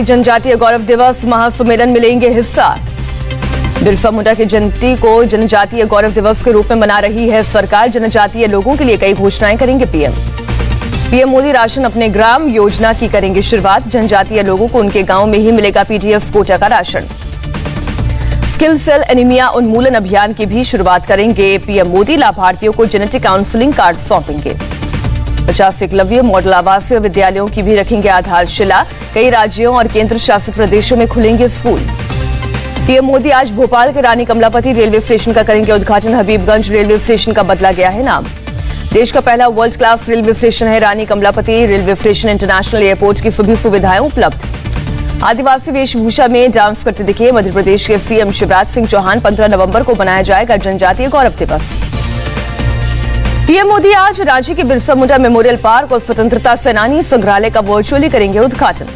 जनजातीय गौरव दिवस महासम्मेलन में लेंगे हिस्सा। बिरसा मुंडा की जयंती को जनजातीय गौरव दिवस के रूप में मना रही है सरकार। जनजातीय लोगों के लिए कई घोषणाएं करेंगे पीएम मोदी। राशन अपने ग्राम योजना की करेंगे शुरुआत। जनजातीय लोगों को उनके गांव में ही मिलेगा पीडीएस कोटा का राशन। स्किल सेल एनीमिया उन्मूलन अभियान की भी शुरुआत करेंगे पीएम मोदी। लाभार्थियों को जेनेटिक काउंसलिंग कार्ड सौंपेंगे। 50 एकलव्य मॉडल आवासीय विद्यालयों की भी रखेंगे आधारशिला। कई राज्यों और केंद्र शासित प्रदेशों में खुलेंगे स्कूल। पीएम मोदी आज भोपाल के रानी कमलापति रेलवे स्टेशन का करेंगे उद्घाटन। हबीबगंज रेलवे स्टेशन का बदला गया है नाम। देश का पहला वर्ल्ड क्लास रेलवे स्टेशन है Rani Kamlapati railway station. International airport की सभी सुविधाएं उपलब्ध। आदिवासी वेशभूषा में डांस करते दिखे मध्य प्रदेश के सीएम शिवराज सिंह चौहान। 15 नवंबर को मनाया जाएगा जनजातीय गौरव दिवस। पीएम मोदी आज रांची के बिरसा मुंडा मेमोरियल पार्क और स्वतंत्रता सेनानी संग्रहालय का वर्चुअली करेंगे उद्घाटन।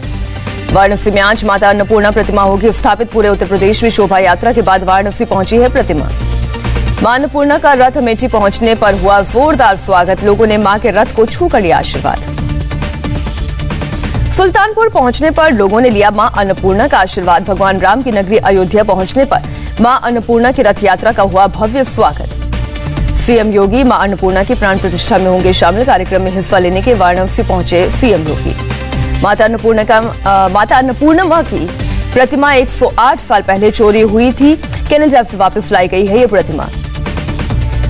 वाराणसी में आज माता अन्नपूर्णा प्रतिमा होगी स्थापित। पूरे उत्तर प्रदेश में शोभा यात्रा के बाद वाराणसी पहुंची है प्रतिमा। मां अन्नपूर्णा का रथ अमेठी पहुंचने पर हुआ जोरदार स्वागत। लोगों ने मां के रथ को छूकर लिया आशीर्वाद। सुल्तानपुर पहुंचने पर लोगों ने लिया मां अन्नपूर्णा का आशीर्वाद। भगवान राम की नगरी अयोध्या पहुंचने पर मां अन्नपूर्णा की रथ यात्रा का हुआ भव्य स्वागत। सीएम योगी मां अन्नपूर्णा की प्राण प्रतिष्ठा में होंगे शामिल। कार्यक्रम में हिस्सा लेने के वाराणसी पहुंचे सीएम योगी। माता अन्नपूर्णा की प्रतिमा 108 साल पहले चोरी हुई थी। कनाडा से वापस लाई गई है ये प्रतिमा।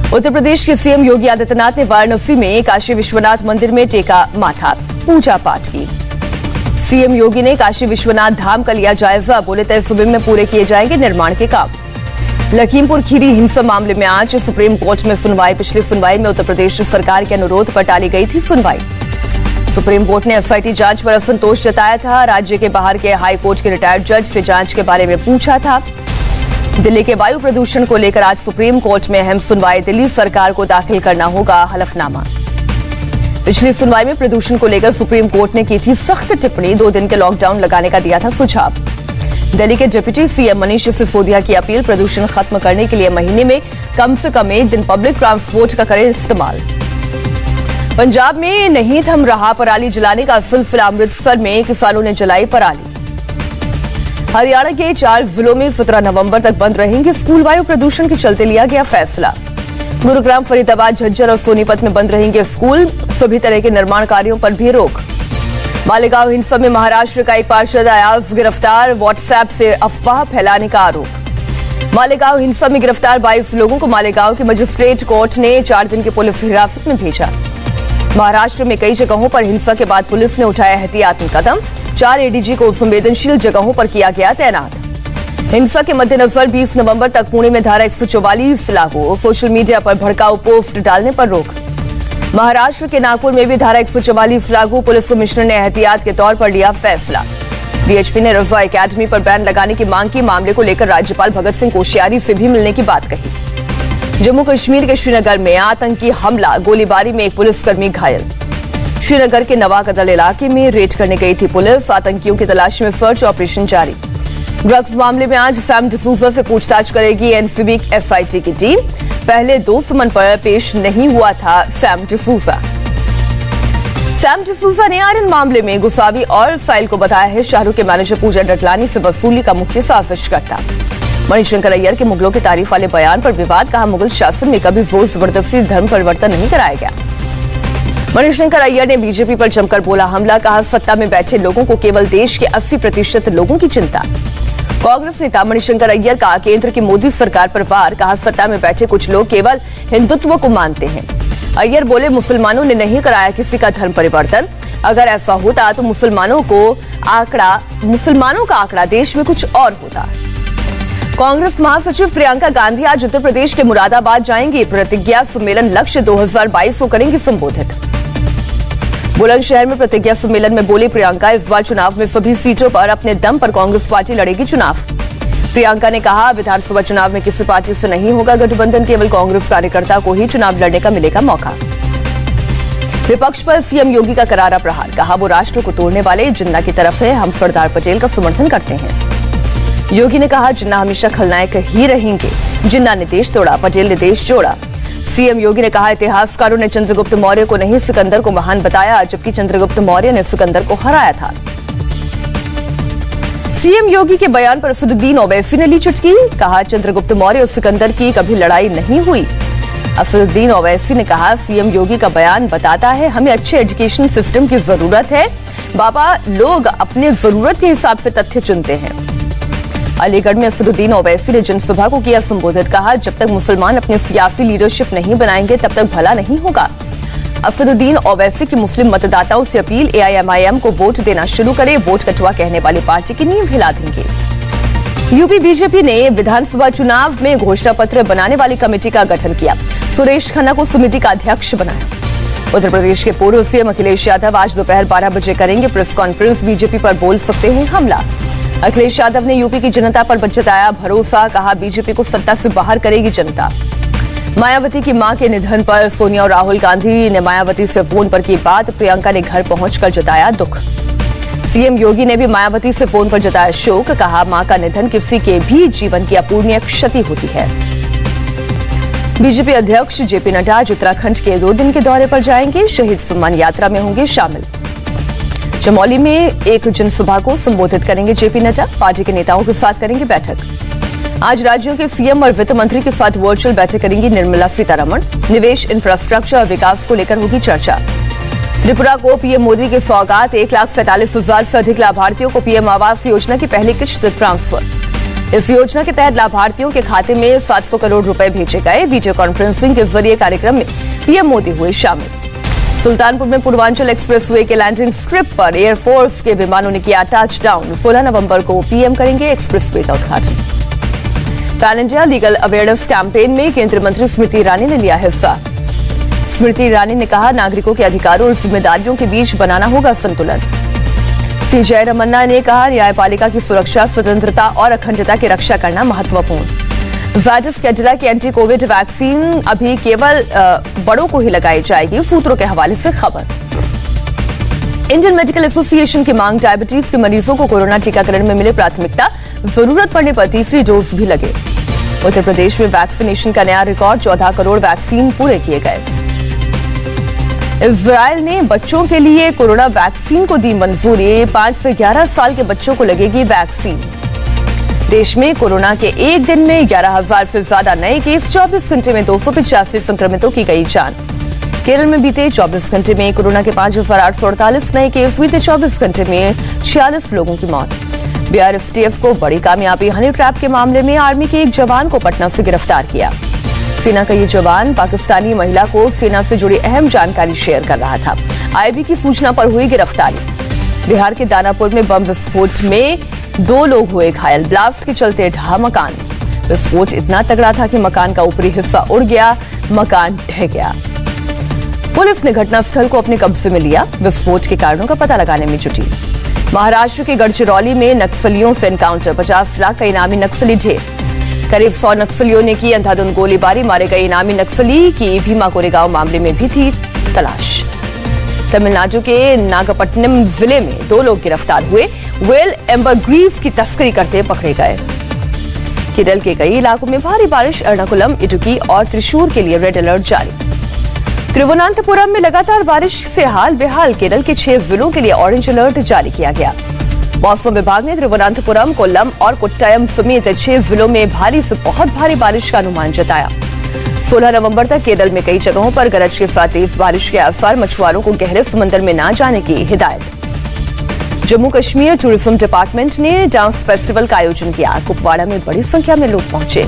उत्तर प्रदेश के सीएम योगी आदित्यनाथ ने वाराणसी में काशी विश्वनाथ मंदिर में टेका माथा, पूजा पाठ की। सीएम योगी ने काशी विश्वनाथ धाम का लिया जायजा। बोले तय सूबे में पूरे किए जाएंगे निर्माण के काम। लखीमपुर खीरी हिंसा मामले में आज सुप्रीम कोर्ट में सुनवाई। पिछली सुनवाई में उत्तर प्रदेश सरकार के अनुरोध पर टाली गई थी सुनवाई। सुप्रीम कोर्ट ने एसआईटी जांच पर असंतोष जताया था। राज्य के बाहर के हाई कोर्ट के रिटायर्ड जज से जांच के बारे में पूछा था। दिल्ली के वायु प्रदूषण को लेकर आज सुप्रीम कोर्ट में अहम सुनवाई। दिल्ली सरकार को दाखिल करना होगा हलफनामा। पिछली सुनवाई में प्रदूषण को लेकर सुप्रीम कोर्ट ने की थी सख्त टिप्पणी। 2 दिन के लॉकडाउन लगाने का दिया था सुझाव। दिल्ली के डिप्टी सीएम मनीष सिसोदिया की अपील। प्रदूषण खत्म करने के लिए महीने में कम से कम 1 दिन पब्लिक ट्रांसपोर्ट का करें इस्तेमाल। पंजाब में नहीं थम रहा पराली जलाने का सिलसिला। अमृतसर में किसानों ने जलाई पराली। हरियाणा के 4 जिलों में 17 नवंबर तक बंद रहेंगे स्कूल। वायु प्रदूषण के चलते लिया गया फैसला। गुरुग्राम, फरीदाबाद, झज्जर और सोनीपत में बंद रहेंगे स्कूल। सभी तरह के निर्माण कार्यों पर भी रोक। मालेगांव हिंसा में महाराष्ट्र का एक पार्षद अयाज गिरफ्तार। व्हाट्सएप से अफवाह फैलाने का आरोप। मालेगांव हिंसा में गिरफ्तार 22 लोगों को मालेगांव की मजिस्ट्रेट कोर्ट ने 4 दिन की पुलिस हिरासत में भेजा। महाराष्ट्र में कई जगहों पर हिंसा के बाद पुलिस ने उठाया एहतियाती कदम। 4 एडीजी को संवेदनशील जगहों पर किया गया तैनात। हिंसा के मद्देनजर 20 नवंबर तक पुणे में धारा 144 लागू। सोशल मीडिया पर भड़काऊ पोस्ट डालने पर रोक। महाराष्ट्र के नागपुर में भी धारा 144 लागू। पुलिस कमिश्नर ने एहतियात के तौर पर लिया फैसला। बीएचपी ने रजा एकेडमी पर बैन लगाने की मांग की। मामले को लेकर राज्यपाल भगत सिंह कोश्यारी से भी मिलने की बात कही। जम्मू कश्मीर के श्रीनगर में आतंकी हमला। गोलीबारी में एक पुलिसकर्मी घायल। श्रीनगर के नवाकदल इलाके में रेड करने गई थी पुलिस। आतंकियों की तलाश में सर्च ऑपरेशन जारी। ड्रग्स मामले में आज सैम डिसूजा से पूछताछ करेगी एनसीबी एसआईटी की टीम। पहले 2 समन पर पेश नहीं हुआ था सैम डिसूजा। सैम डिसूजा ने आर्यन मामले में गुसावी और फाइल को बताया है शाहरुख के मैनेजर पूजा डटलानी से वसूली का मुख्य साजिशकर्ता। मणिशंकर अय्यर के मुगलों की तारीफ वाले बयान पर विवाद। कहा मुगल शासन में कभी जोर जबरदस्ती धर्म परिवर्तन नहीं कराया गया। मणिशंकर अय्यर ने बीजेपी पर जमकर बोला हमला। कहा सत्ता में बैठे लोगों को केवल देश के 80% लोगों की चिंता। कांग्रेस नेता मणिशंकर अय्यर का केंद्र की मोदी सरकार पर वार। कहा सत्ता में बैठे कुछ लोग केवल हिंदुत्व को मानते हैं। अय्यर बोले मुसलमानों ने नहीं कराया किसी का धर्म परिवर्तन। अगर ऐसा होता तो मुसलमानों का आंकड़ा देश में कुछ और होता। कांग्रेस महासचिव प्रियंका गांधी आज उत्तर प्रदेश के मुरादाबाद जाएंगी। प्रतिज्ञा सम्मेलन लक्ष्य 2022 को करेंगी संबोधित। बुलंदशहर में प्रतिज्ञा सम्मेलन में बोली प्रियंका इस बार चुनाव में सभी सीटों पर अपने दम पर कांग्रेस पार्टी लड़ेगी चुनाव। प्रियंका ने कहा विधानसभा चुनाव में किसी पार्टी से नहीं होगा गठबंधन। केवल कांग्रेस कार्यकर्ता को ही चुनाव लड़ने का मिलेगा मौका। विपक्ष पर सीएम योगी का करारा प्रहार। कहा वो राष्ट्र को तोड़ने वाले जिन्ना की तरफ है। हम सरदार पटेल का समर्थन करते हैं। योगी ने कहा जिन्ना हमेशा खलनायक ही रहेंगे। जिन्ना ने देश तोड़ा, पटेल ने देश जोड़ा। सीएम योगी ने कहा इतिहासकारों ने चंद्रगुप्त मौर्य को नहीं सिकंदर को महान बताया, जबकि चंद्रगुप्त मौर्य ने सिकंदर को हराया था। सीएम योगी के बयान पर असदुद्दीन ओवैसी ने ली चुटकी। कहा, चंद्रगुप्त मौर्य और सिकंदर की कभी लड़ाई नहीं हुई। असदुद्दीन ओवैसी ने कहा, सीएम योगी का बयान बताता है हमें अच्छे एजुकेशन सिस्टम की जरूरत है। बाबा, लोग अपने जरूरत के हिसाब से तथ्य चुनते हैं। अलीगढ़ में असदुद्दीन ओवैसी ने जनसभा को किया संबोधित। कहा, जब तक मुसलमान अपनी सियासी लीडरशिप नहीं बनाएंगे तब तक भला नहीं होगा। असदुद्दीन ओवैसी की मुस्लिम मतदाताओं से अपील, एआईएमआईएम को वोट देना शुरू करे, वोट कटुआ कहने वाली पार्टी की नींव हिला देंगे। यूपी बीजेपी ने विधानसभा चुनाव में घोषणा पत्र बनाने वाली कमेटी का गठन किया। सुरेश खन्ना को समिति का अध्यक्ष बनाया। उत्तर प्रदेश के पूर्व सीएम अखिलेश यादव आज दोपहर 12 बजे करेंगे प्रेस कॉन्फ्रेंस। बीजेपी पर बोल सकते हैं हमला। अखिलेश यादव ने यूपी की जनता पर जताया भरोसा। कहा, बीजेपी को सत्ता से बाहर करेगी जनता। मायावती की मां के निधन पर सोनिया और राहुल गांधी ने मायावती से फोन पर की बात। प्रियंका ने घर पहुंचकर जताया दुख। सीएम योगी ने भी मायावती से फोन पर जताया शोक। कहा, मां का निधन किसी के भी जीवन की अपूरणीय क्षति होती है। बीजेपी अध्यक्ष जेपी नड्डा आज उत्तराखंड के 2 दिन के दौरे पर जाएंगे। शहीद सम्मान यात्रा में होंगे शामिल। चमोली में एक जनसभा को संबोधित करेंगे जेपी नड्डा। पार्टी के नेताओं के साथ करेंगे बैठक। आज राज्यों के सीएम और वित्त मंत्री के साथ वर्चुअल बैठक करेंगी निर्मला सीतारमण। निवेश, इंफ्रास्ट्रक्चर और विकास को लेकर होगी चर्चा। त्रिपुरा को पीएम मोदी की सौगात। 1,47,000 से अधिक लाभार्थियों को पीएम आवास योजना की पहली किश्त ट्रांसफर। इस योजना के तहत लाभार्थियों के खाते में 700 करोड़ रुपए भेजे गए। वीडियो कॉन्फ्रेंसिंग के जरिए कार्यक्रम में पीएम मोदी हुए शामिल। सुल्तानपुर में पूर्वांचल एक्सप्रेसवे के लैंडिंग स्ट्रिप पर एयरफोर्स के विमानों ने किया टचडाउन। 16 नवंबर को पीएम करेंगे एक्सप्रेसवे का उद्घाटन। Pan India legal awareness campaign में केंद्रीय मंत्री स्मृति ईरानी ने लिया हिस्सा। स्मृति ईरानी ने कहा, नागरिकों के अधिकारों और जिम्मेदारियों के बीच बनाना होगा संतुलन। सीजे रमन्ना ने कहा, न्यायपालिका की सुरक्षा, स्वतंत्रता और अखंडता की रक्षा करना महत्वपूर्ण। जायडस कैडिला की एंटी कोविड वैक्सीन अभी केवल बड़ों को ही लगाई जाएगी, सूत्रों के हवाले से खबर। इंडियन मेडिकल एसोसिएशन की मांग, डायबिटीज के मरीजों को कोरोना टीकाकरण में मिले प्राथमिकता, जरूरत पड़ने पर तीसरी डोज भी लगे। उत्तर प्रदेश में वैक्सीनेशन का नया रिकॉर्ड, 14 करोड़ वैक्सीन पूरे किए गए। इजरायल ने बच्चों के लिए कोरोना वैक्सीन को दी मंजूरी। 5 से 11 साल के बच्चों को लगेगी वैक्सीन। देश में कोरोना के एक दिन में 11,000 से ज्यादा नए केस। 24 घंटे में 285 संक्रमितों की गई जान। केरल में बीते 24 घंटे में कोरोना के 5,848 नए केस। बीते 24 घंटे में 46 लोगों की मौत। बीआरएसटीएफ को बड़ी कामयाबी, हनी ट्रैप के मामले में आर्मी के एक जवान को पटना से गिरफ्तार किया। सेना का ये जवान पाकिस्तानी महिला को सेना से जुड़ी अहम जानकारी शेयर कर रहा था। आईबी की सूचना पर हुई गिरफ्तारी। बिहार के दानापुर में बम विस्फोट में 2 लोग हुए घायल। ब्लास्ट के चलते ढहा मकान। विस्फोट इतना तगड़ा था कि मकान का ऊपरी हिस्सा उड़ गया, मकान ढह गया। पुलिस ने घटनास्थल को अपने कब्जे में लिया। विस्फोट के कारणों का पता लगाने में जुटी। महाराष्ट्र के गढ़चिरौली में नक्सलियों से एनकाउंटर। 50 लाख का इनामी नक्सली ढेर। करीब 100 नक्सलियों ने की अंधाधुंध गोलीबारी। मारे गए इनामी नक्सली की भीमा कोरेगांव मामले में भी थी तलाश। तमिलनाडु के नागपट्टिनम जिले में 2 लोग गिरफ्तार हुए। वेल एम्बरग्रीस की तस्करी करते पकड़े गए। केरल के कई इलाकों में भारी बारिश। एर्नाकुलम, इडुक्की और त्रिशूर के लिए रेड अलर्ट जारी। तिरुवनंतपुरम में लगातार बारिश से हाल बेहाल। केरल के 6 जिलों के लिए ऑरेंज अलर्ट जारी किया गया। मौसम विभाग ने तिरुवनंतपुरम, कोल्लम और कोट्टयम समेत 6 जिलों में भारी से बहुत भारी बारिश का अनुमान जताया। 16 नवंबर तक केरल में कई जगहों पर गरज के साथ तेज बारिश के आसार। मछुआरों को गहरे समंदर में न जाने की हिदायत। जम्मू कश्मीर टूरिज्म डिपार्टमेंट ने डांस फेस्टिवल का आयोजन किया। कुपवाड़ा में बड़ी संख्या में लोग पहुंचे।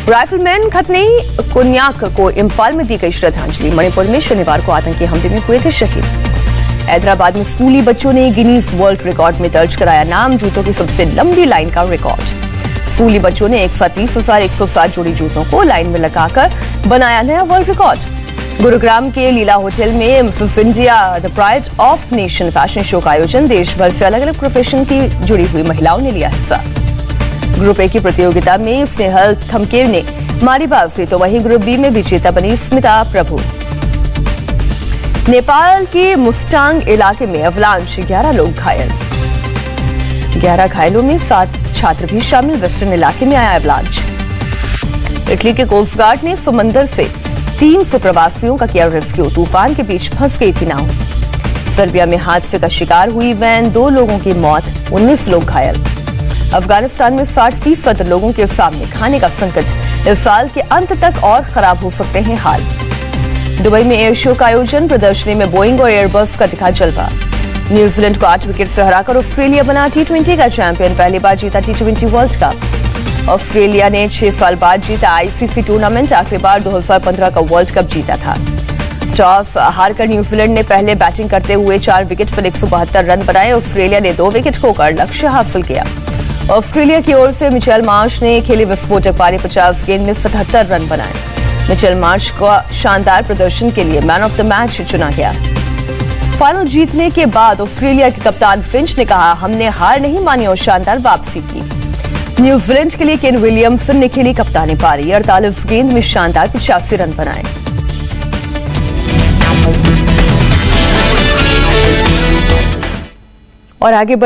राइफलमैन खतनी कुन्याक को इम्फाल में दी गई श्रद्धांजलि। मणिपुर में शनिवार को आतंकी हमले में हुए थे शहीद। हैदराबाद में स्कूली बच्चों ने गिनीज वर्ल्ड रिकॉर्ड में दर्ज कराया नाम। जूतों की सबसे लंबी लाइन का रिकॉर्ड। स्कूली बच्चों ने 130,107 जोड़ी जूतों को लाइन में लगाकर बनाया नया वर्ल्ड रिकॉर्ड। गुरुग्राम के लीला होटल में Mrs India the pride of nation fashion show का आयोजन। देश भर से अलग अलग प्रोफेशन की जुड़ी हुई महिलाओं ने लिया हिस्सा। ग्रुप ए की प्रतियोगिता में स्नेहल थमके ने मारी बाजी, तो वहीं ग्रुप बी में विजेता बनी स्मिता प्रभु। नेपाल के मुस्टांग इलाके में अवलांच, 11 लोग घायल। 11 घायलों में 7 छात्र भी शामिल। वेस्टर्न इलाके में आया अवलांच। इटली के कोस्ट गार्ड ने समंदर से 300 प्रवासियों का किया रेस्क्यू। तूफान के बीच फंस गई थी नाव। सर्बिया में हादसे का शिकार हुई वैन, 2 लोगों की मौत, 19 लोग घायल। अफगानिस्तान में 60% लोगों के सामने खाने का संकट, इस साल के अंत तक और खराब हो सकते हैं हाल। दुबई में एयर शो का आयोजन, प्रदर्शनी में बोइंग और एयरबस का दिखा जलवा। न्यूजीलैंड को 8 विकेट से हराकर ऑस्ट्रेलिया बना T20 का चैंपियन, पहली बार जीता T20 वर्ल्ड कप। ऑस्ट्रेलिया ने 6 साल बाद जीता आईसीसी टूर्नामेंट, आखिरी बार 2015 का वर्ल्ड कप जीता था। टॉस हारकर न्यूजीलैंड ने पहले बैटिंग करते हुए 4 विकेट पर 172 रन बनाए। ऑस्ट्रेलिया ने 2 विकेट खोकर लक्ष्य हासिल किया। ऑस्ट्रेलिया की ओर से मिचेल मार्श ने खेली विस्फोटक पारी, 50 गेंद में 77 रन बनाए। मिचेल मार्श को शानदार प्रदर्शन के लिए मैन ऑफ द मैच चुना गया। फाइनल जीतने के बाद ऑस्ट्रेलिया के कप्तान फिंच ने कहा, हमने हार नहीं मानी और शानदार वापसी की। न्यूजीलैंड के लिए केन विलियमसन ने खेली कप्तानी पारी, 48 गेंद में शानदार 85 रन बनाए। और आगे